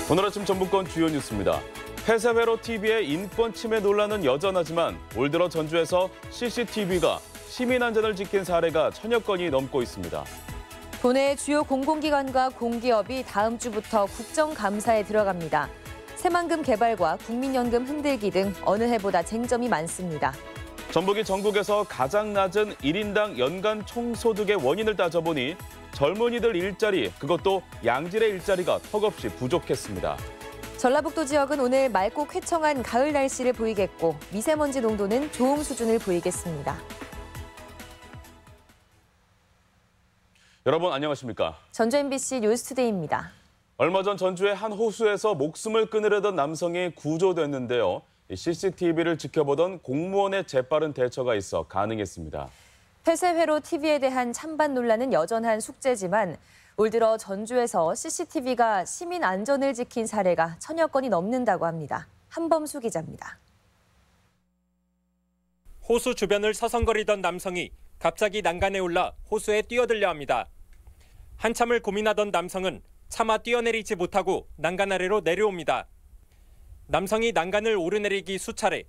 오늘 아침 전북권 주요 뉴스입니다. 폐쇄회로 TV의 인권 침해 논란은 여전하지만 올 들어 전주에서 CCTV가 시민 안전을 지킨 사례가 1000여 건이 넘고 있습니다. 도내 주요 공공기관과 공기업이 다음 주부터 국정감사에 들어갑니다. 새만금 개발과 국민연금 흔들기 등 어느 해보다 쟁점이 많습니다. 전북이 전국에서 가장 낮은 1인당 연간 총소득의 원인을 따져보니 젊은이들 일자리, 그것도 양질의 일자리가 턱없이 부족했습니다. 전라북도 지역은 오늘 맑고 쾌청한 가을 날씨를 보이겠고 미세먼지 농도는 좋음 수준을 보이겠습니다. 여러분 안녕하십니까? 전주 MBC 뉴스투데이입니다. 얼마 전 전주의 한 호수에서 목숨을 끊으려던 남성이 구조됐는데요. CCTV를 지켜보던 공무원의 재빠른 대처가 있어 가능했습니다. 폐쇄회로 TV에 대한 찬반 논란은 여전한 숙제지만 올 들어 전주에서 CCTV가 시민 안전을 지킨 사례가 1000여 건이 넘는다고 합니다. 한범수 기자입니다. 호수 주변을 서성거리던 남성이 갑자기 난간에 올라 호수에 뛰어들려 합니다. 한참을 고민하던 남성은 차마 뛰어내리지 못하고 난간 아래로 내려옵니다. 남성이 난간을 오르내리기 수차례,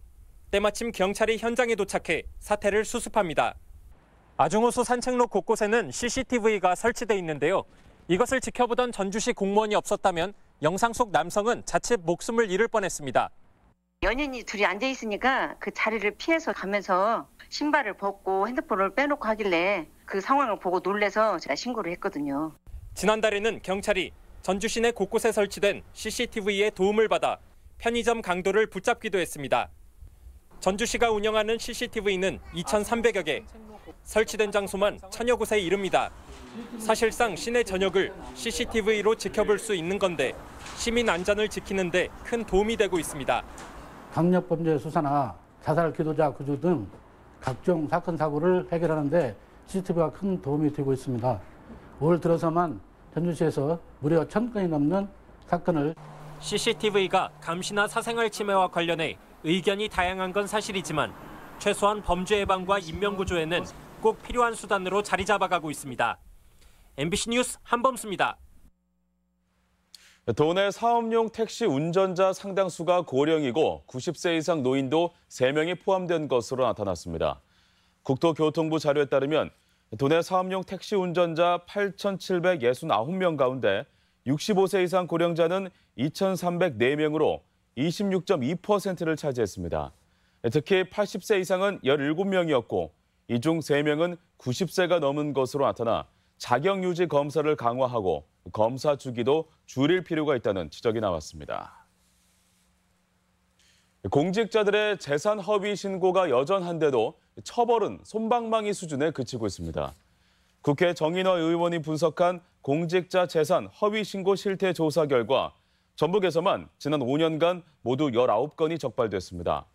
때마침 경찰이 현장에 도착해 사태를 수습합니다. 아중호수 산책로 곳곳에는 CCTV가 설치돼 있는데요. 이것을 지켜보던 전주시 공무원이 없었다면 영상 속 남성은 자칫 목숨을 잃을 뻔했습니다. 연인이 둘이 앉아 있으니까 그 자리를 피해서 가면서 신발을 벗고 핸드폰을 빼놓고 하길래 그 상황을 보고 놀래서 제가 신고를 했거든요. 지난달에는 경찰이 전주 시내 곳곳에 설치된 CCTV의 도움을 받아 편의점 강도를 붙잡기도 했습니다. 전주시가 운영하는 CCTV는 2,300여 개, 설치된 장소만 1000여 곳에 이릅니다. 사실상 시내 전역을 CCTV로 지켜볼 수 있는 건데 시민 안전을 지키는 데 큰 도움이 되고 있습니다. 강력범죄 수사나 자살 기도자 구조 등 각종 사건 사고를 해결하는 데 CCTV가 큰 도움이 되고 있습니다. 올 들어서만 전주시에서 무려 1000건이 넘는 사건을 CCTV가 감시나 사생활 침해와 관련해 의견이 다양한 건 사실이지만 최소한 범죄 예방과 인명구조에는 꼭 필요한 수단으로 자리 잡아가고 있습니다. MBC 뉴스 한범수입니다. 도내 사업용 택시 운전자 상당수가 고령이고 90세 이상 노인도 3명이 포함된 것으로 나타났습니다. 국토교통부 자료에 따르면 도내 사업용 택시 운전자 8,769명 가운데 65세 이상 고령자는 2,304명으로 26.2%를 차지했습니다. 특히 80세 이상은 17명이었고 이 중 3명은 90세가 넘은 것으로 나타나 자격 유지 검사를 강화하고 검사 주기도 줄일 필요가 있다는 지적이 나왔습니다. 공직자들의 재산 허위 신고가 여전한데도 처벌은 솜방망이 수준에 그치고 있습니다. 국회 정인화 의원이 분석한 공직자 재산 허위 신고 실태 조사 결과 전북에서만 지난 5년간 모두 19건이 적발됐습니다.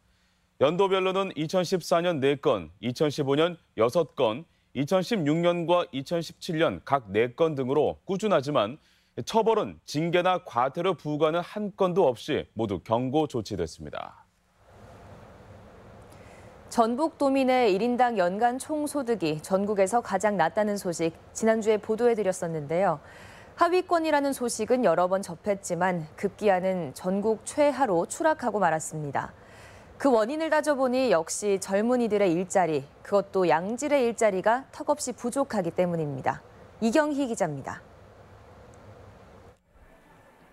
연도별로는 2014년 4건, 2015년 6건, 2016년과 2017년 각 4건 등으로 꾸준하지만 처벌은 징계나 과태료 부과는 한 건도 없이 모두 경고 조치됐습니다. 전북도민의 1인당 연간 총소득이 전국에서 가장 낮다는 소식 지난주에 보도해드렸었는데요. 하위권이라는 소식은 여러 번 접했지만 급기야는 전국 최하로 추락하고 말았습니다. 그 원인을 따져보니 역시 젊은이들의 일자리, 그것도 양질의 일자리가 턱없이 부족하기 때문입니다. 이경희 기자입니다.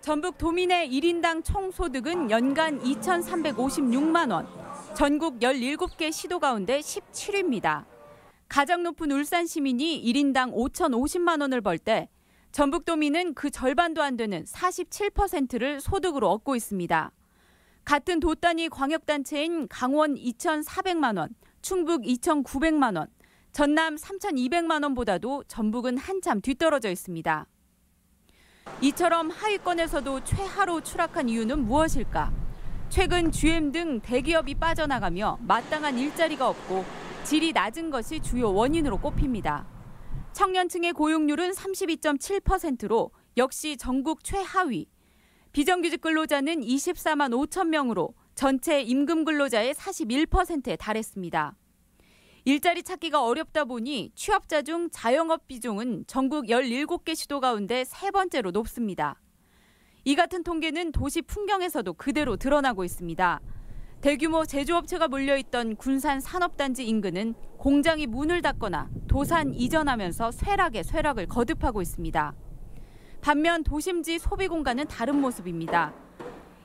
전북 도민의 1인당 총소득은 연간 2,356만 원, 전국 17개 시도 가운데 17위입니다. 가장 높은 울산 시민이 1인당 5,050만 원을 벌 때 전북 도민은 그 절반도 안 되는 47%를 소득으로 얻고 있습니다. 같은 도 단위 광역단체인 강원 2,400만 원, 충북 2,900만 원, 전남 3,200만 원보다도 전북은 한참 뒤떨어져 있습니다. 이처럼 하위권에서도 최하로 추락한 이유는 무엇일까? 최근 GM 등 대기업이 빠져나가며 마땅한 일자리가 없고 질이 낮은 것이 주요 원인으로 꼽힙니다. 청년층의 고용률은 32.7%로 역시 전국 최하위. 비정규직 근로자는 24만 5천 명으로 전체 임금 근로자의 41%에 달했습니다. 일자리 찾기가 어렵다 보니 취업자 중 자영업 비중은 전국 17개 시도 가운데 3번째로 높습니다. 이 같은 통계는 도시 풍경에서도 그대로 드러나고 있습니다. 대규모 제조업체가 몰려있던 군산 산업단지 인근은 공장이 문을 닫거나 도산 이전하면서 쇠락을 거듭하고 있습니다. 반면 도심지 소비 공간은 다른 모습입니다.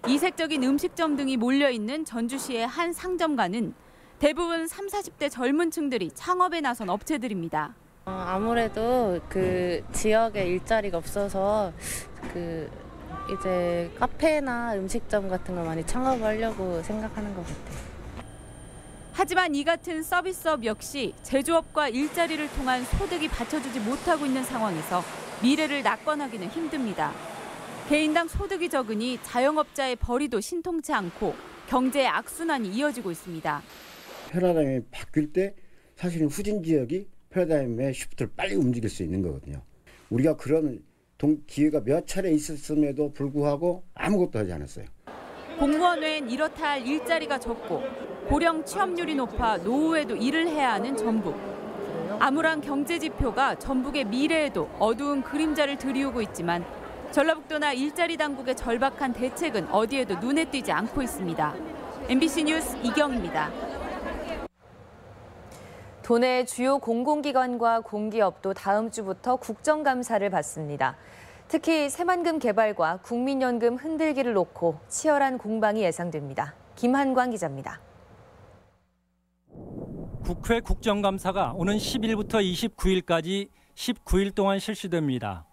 이색적인 음식점 등이 몰려있는 전주시의 한 상점가는 대부분 30, 40대 젊은 층들이 창업에 나선 업체들입니다. 아무래도 그 지역에 일자리가 없어서 이제 카페나 음식점 같은 거 많이 창업하려고 생각하는 것 같아요. 하지만 이 같은 서비스업 역시 제조업과 일자리를 통한 소득이 받쳐주지 못하고 있는 상황에서 미래를 낙관하기는 힘듭니다. 개인당 소득이 적으니 자영업자의 벌이도 신통치 않고 경제의 악순환이 이어지고 있습니다. 패러다임이 바뀔 때 사실은 후진 지역이 패러다임의 시프트를 빨리 움직일 수 있는 거거든요. 우리가 그런 기회가 몇 차례 있었음에도 불구하고 아무것도 하지 않았어요. 공무원 외엔 이렇다 할 일자리가 적고 고령 취업률이 높아 노후에도 일을 해야 하는 전북. 암울한 경제 지표가 전북의 미래에도 어두운 그림자를 드리우고 있지만 전라북도나 일자리 당국의 절박한 대책은 어디에도 눈에 띄지 않고 있습니다. MBC 뉴스 이경입니다. 도내 주요 공공기관과 공기업도 다음 주부터 국정감사를 받습니다. 특히 새만금 개발과 국민연금 흔들기를 놓고 치열한 공방이 예상됩니다. 김한광 기자입니다. 국회 국정감사가 오는 10일부터 29일까지 19일 동안 실시됩니다.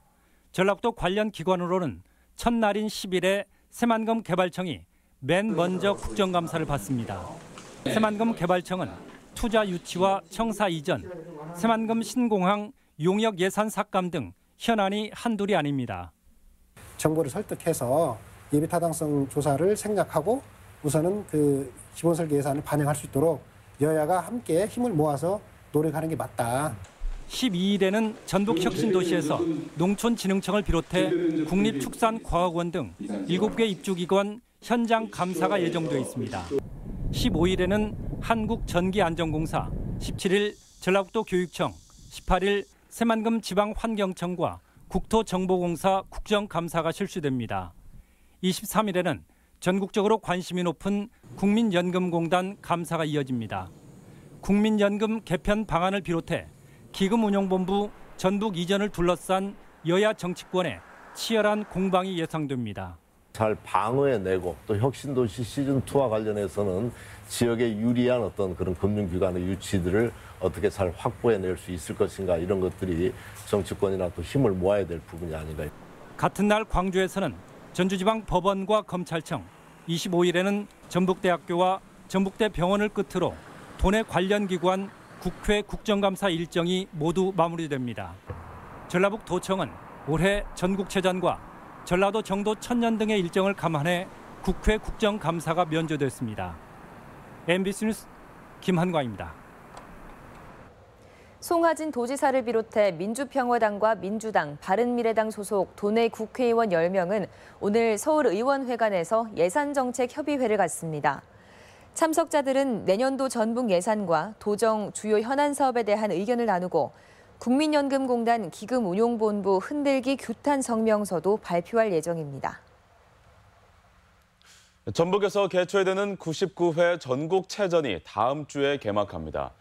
전라북도 관련 기관으로는 첫날인 10일에 새만금 개발청이 맨 먼저 국정감사를 받습니다. 새만금 개발청은 투자 유치와 청사 이전, 새만금 신공항 용역 예산 삭감 등 현안이 한둘이 아닙니다. 정보를 설득해서 예비 타당성 조사를 생략하고 우선은 그 기본 설계 예산을 반영할 수 있도록 여야가 함께 힘을 모아서 노력하는 게 맞다. 12일에는 전북혁신도시에서 농촌진흥청을 비롯해 국립축산과학원 등 7개 입주기관 현장 감사가 예정돼 있습니다. 15일에는 한국전기안전공사, 17일 전라북도 교육청, 18일 새만금 지방환경청과 국토정보공사 국정감사가 실시됩니다. 23일에는 전국적으로 관심이 높은 국민연금공단 감사가 이어집니다. 국민연금 개편 방안을 비롯해 기금운용본부 전북 이전을 둘러싼 여야 정치권의 치열한 공방이 예상됩니다. 잘 방어해내고 또 혁신도시 시즌2와 관련해서는 지역에 유리한 어떤 그런 금융기관의 유치들을 어떻게 잘 확보해낼 수 있을 것인가, 이런 것들이 정치권이나 또 힘을 모아야 될 부분이 아닌가. 같은 날 광주에서는 전주지방법원과 검찰청, 25일에는 전북대학교와 전북대 병원을 끝으로 도내 관련 기관 국회 국정감사 일정이 모두 마무리됩니다. 전라북도청은 올해 전국체전과 전라도 정도 천년 등의 일정을 감안해 국회 국정감사가 면제됐습니다. MBC 뉴스 김한광입니다. 송하진 도지사를 비롯해 민주평화당과 민주당, 바른미래당 소속 도내 국회의원 10명은 오늘 서울의원회관에서 예산정책협의회를 갖습니다. 참석자들은 내년도 전북 예산과 도정 주요 현안 사업에 대한 의견을 나누고 국민연금공단 기금운용본부 흔들기 규탄 성명서도 발표할 예정입니다. 전북에서 개최되는 99회 전국체전이 다음 주에 개막합니다.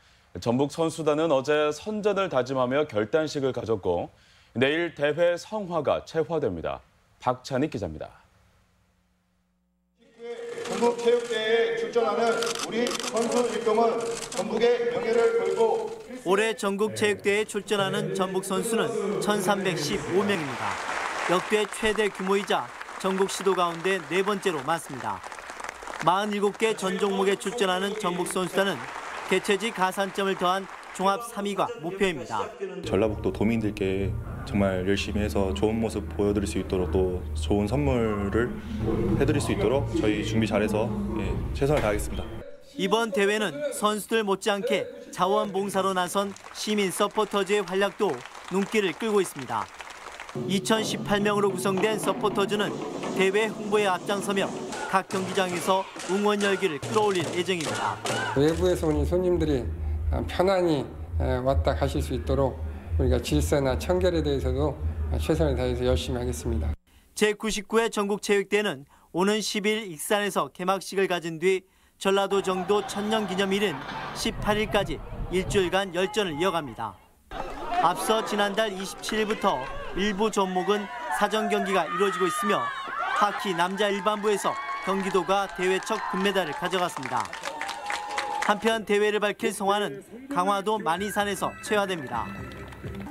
전북 선수단은 어제 선전을 다짐하며 결단식을 가졌고 내일 대회 성화가 채화됩니다. 박찬익 기자입니다. 전국체육대회에 출전하는 우리 선수 일동은 전북의 명예를 걸고 올해 전국체육대회에 출전하는 전북 선수는 1,315명입니다. 역대 최대 규모이자 전국 시도 가운데 네 번째로 많습니다. 47개 전 종목에 출전하는 전북 선수단은 개최지 가산점을 더한 종합 3위가 목표입니다. 전라북도 도민들께 정말 열심히 해서 좋은 모습 보여드릴 수 있도록 또 좋은 선물을 해드릴 수 있도록 저희 준비 잘해서 최선을 다하겠습니다. 이번 대회는 선수들 못지않게 자원봉사로 나선 시민 서포터즈의 활약도 눈길을 끌고 있습니다. 2018명으로 구성된 서포터즈는 대회 홍보에 앞장서며 각 경기장에서 응원 열기를 끌어올릴 예정입니다. 외부에서 오는 손님들이 편안히 왔다 가실 수 있도록 우리가 질서나 청결에 대해서도 최선을 다해서 열심히 하겠습니다. 제99회 전국체육대회는 오는 10일 익산에서 개막식을 가진 뒤 전라도 정도 천년기념일인 18일까지 일주일간 열전을 이어갑니다. 앞서 지난달 27일부터 일부 종목은 사전 경기가 이루어지고 있으며 하키 남자 일반부에서 경기도가 대회 첫 금메달을 가져갔습니다. 한편 대회를 밝힐 송화는 강화도 만이산에서 체화됩니다.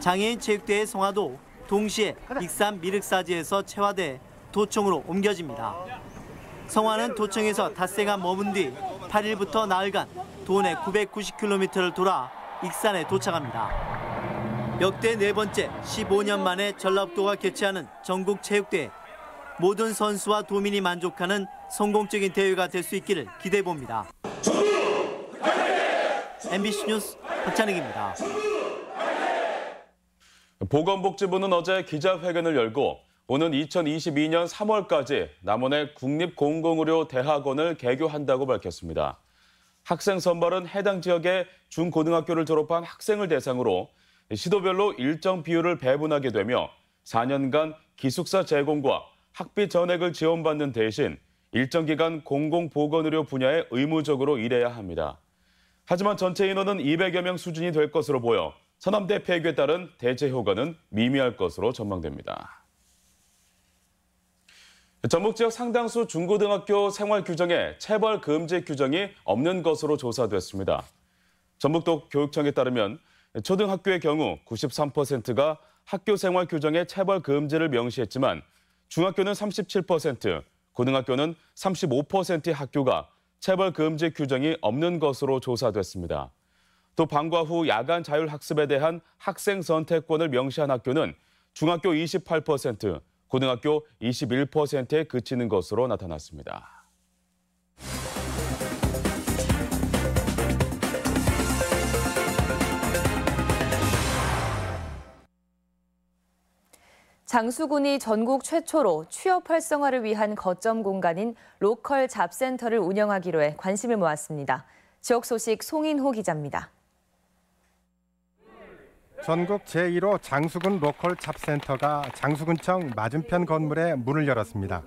장애인 체육대회 송화도 동시에 익산 미륵사지에서 체화돼 도청으로 옮겨집니다. 송화는 도청에서 닷새간 머문 뒤 8일부터 나흘간 도내 990km를 돌아 익산에 도착합니다. 역대 네 번째 15년 만에 전라북도가 개최하는 전국체육대회. 모든 선수와 도민이 만족하는 성공적인 대회가 될 수 있기를 기대해봅니다. MBC 뉴스 박찬익입니다. 보건복지부는 어제 기자회견을 열고 오는 2022년 3월까지 남원의 국립공공의료 대학원을 개교한다고 밝혔습니다. 학생 선발은 해당 지역의 중고등학교를 졸업한 학생을 대상으로 시도별로 일정 비율을 배분하게 되며 4년간 기숙사 제공과 학비 전액을 지원받는 대신 일정 기간 공공보건의료 분야에 의무적으로 일해야 합니다. 하지만 전체 인원은 200여 명 수준이 될 것으로 보여 서남대 폐교에 따른 대체 효과는 미미할 것으로 전망됩니다. 전북 지역 상당수 중고등학교 생활 규정에 체벌 금지 규정이 없는 것으로 조사됐습니다. 전북도 교육청에 따르면 초등학교의 경우 93%가 학교 생활 규정에 체벌 금지를 명시했지만 중학교는 37%, 고등학교는 35%의 학교가 체벌 금지 규정이 없는 것으로 조사됐습니다. 또 방과 후 야간 자율학습에 대한 학생 선택권을 명시한 학교는 중학교 28%, 고등학교 21%에 그치는 것으로 나타났습니다. 장수군이 전국 최초로 취업 활성화를 위한 거점 공간인 로컬 잡센터를 운영하기로 해 관심을 모았습니다. 지역 소식 송인호 기자입니다. 전국 제1호 장수군 로컬 잡센터가 장수군청 맞은편 건물에 문을 열었습니다.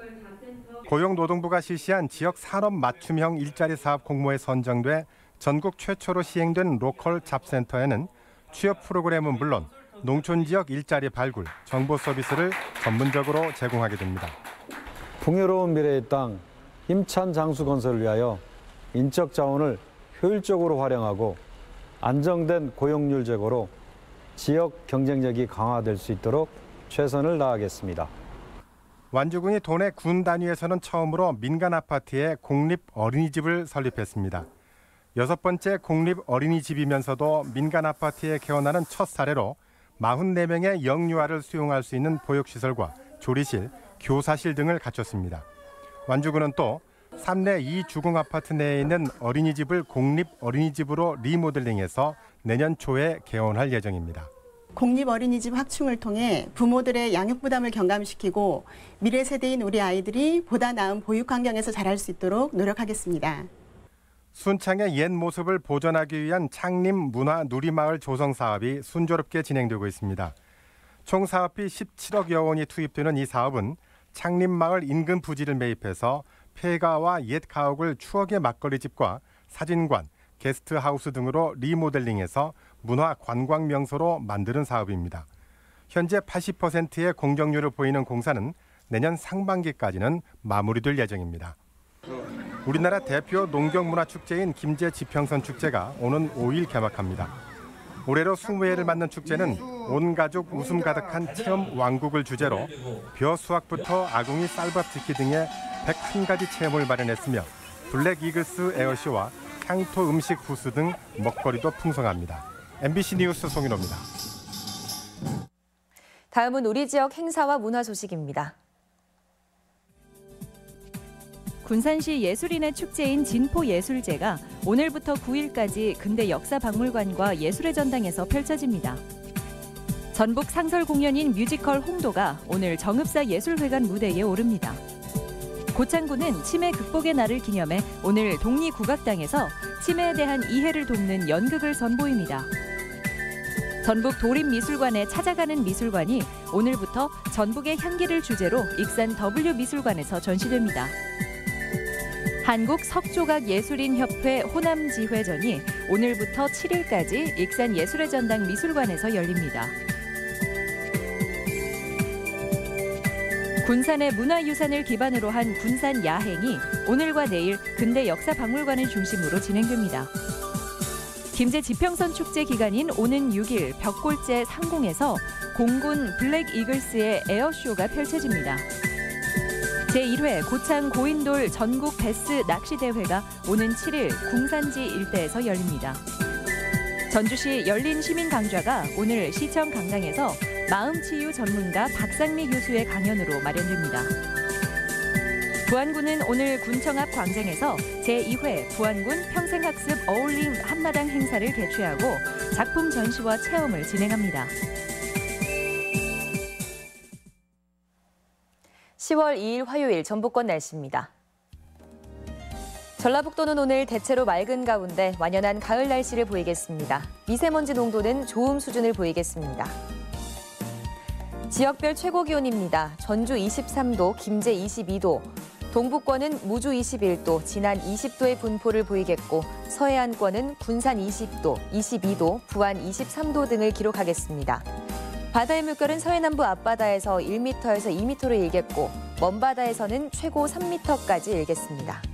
고용노동부가 실시한 지역 산업 맞춤형 일자리 사업 공모에 선정돼 전국 최초로 시행된 로컬 잡센터에는 취업 프로그램은 물론 농촌 지역 일자리 발굴, 정보 서비스를 전문적으로 제공하게 됩니다. 풍요로운 미래의 땅, 힘찬 장수 건설을 위하여 인적 자원을 효율적으로 활용하고 안정된 고용률 제고로 지역 경쟁력이 강화될 수 있도록 최선을 다하겠습니다. 완주군이 도내 군 단위에서는 처음으로 민간 아파트에 공립 어린이집을 설립했습니다. 6번째 공립 어린이집이면서도 민간 아파트에 개원하는 첫 사례로 44명의 영유아를 수용할 수 있는 보육시설과 조리실, 교사실 등을 갖췄습니다. 완주군은 또 삼내 2주공 아파트 내에 있는 어린이집을 공립 어린이집으로 리모델링해서 내년 초에 개원할 예정입니다. 공립 어린이집 확충을 통해 부모들의 양육 부담을 경감시키고 미래 세대인 우리 아이들이 보다 나은 보육 환경에서 자랄 수 있도록 노력하겠습니다. 순창의 옛 모습을 보존하기 위한 창림 문화 누리마을 조성 사업이 순조롭게 진행되고 있습니다. 총 사업비 17억여 원이 투입되는 이 사업은 창림마을 인근 부지를 매입해서 폐가와 옛 가옥을 추억의 막걸리집과 사진관, 게스트하우스 등으로 리모델링해서 문화 관광 명소로 만드는 사업입니다. 현재 80%의 공정률을 보이는 공사는 내년 상반기까지는 마무리될 예정입니다. 우리나라 대표 농경문화축제인 김제지평선 축제가 오는 5일 개막합니다. 올해로 20회를 맞는 축제는 온 가족 웃음 가득한 체험 왕국을 주제로 벼 수확부터 아궁이 쌀밥 짓기 등의 101가지 체험을 마련했으며 블랙 이글스 에어쇼와 향토 음식 부스 등 먹거리도 풍성합니다. MBC 뉴스 송인호입니다. 다음은 우리 지역 행사와 문화 소식입니다. 군산시 예술인의 축제인 진포예술제가 오늘부터 9일까지 근대 역사박물관과 예술의 전당에서 펼쳐집니다. 전북 상설 공연인 뮤지컬 홍도가 오늘 정읍사 예술회관 무대에 오릅니다. 고창군은 치매 극복의 날을 기념해 오늘 독리국악당에서 치매에 대한 이해를 돕는 연극을 선보입니다. 전북 도립미술관에 찾아가는 미술관이 오늘부터 전북의 향기를 주제로 익산 W미술관에서 전시됩니다. 한국석조각예술인협회 호남지회전이 오늘부터 7일까지 익산 예술의 전당 미술관에서 열립니다. 군산의 문화유산을 기반으로 한 군산 야행이 오늘과 내일 근대 역사박물관을 중심으로 진행됩니다. 김제 지평선 축제 기간인 오는 6일 벽골제 상공에서 공군 블랙 이글스의 에어쇼가 펼쳐집니다. 제1회 고창 고인돌 전국 베스 낚시대회가 오는 7일 궁산지 일대에서 열립니다. 전주시 열린 시민강좌가 오늘 시청 강당에서 마음치유 전문가 박상미 교수의 강연으로 마련됩니다. 부안군은 오늘 군청 앞 광장에서 제2회 부안군 평생학습 어울림 한마당 행사를 개최하고 작품 전시와 체험을 진행합니다. 10월 2일 화요일 전북권 날씨입니다. 전라북도는 오늘 대체로 맑은 가운데 완연한 가을 날씨를 보이겠습니다. 미세먼지 농도는 좋음 수준을 보이겠습니다. 지역별 최고 기온입니다. 전주 23도, 김제 22도, 동북권은 무주 21도, 진안 20도의 분포를 보이겠고 서해안권은 군산 20도, 22도, 부안 23도 등을 기록하겠습니다. 바다의 물결은 서해남부 앞바다에서 1m에서 2m로 일겠고 먼 바다에서는 최고 3m까지 일겠습니다.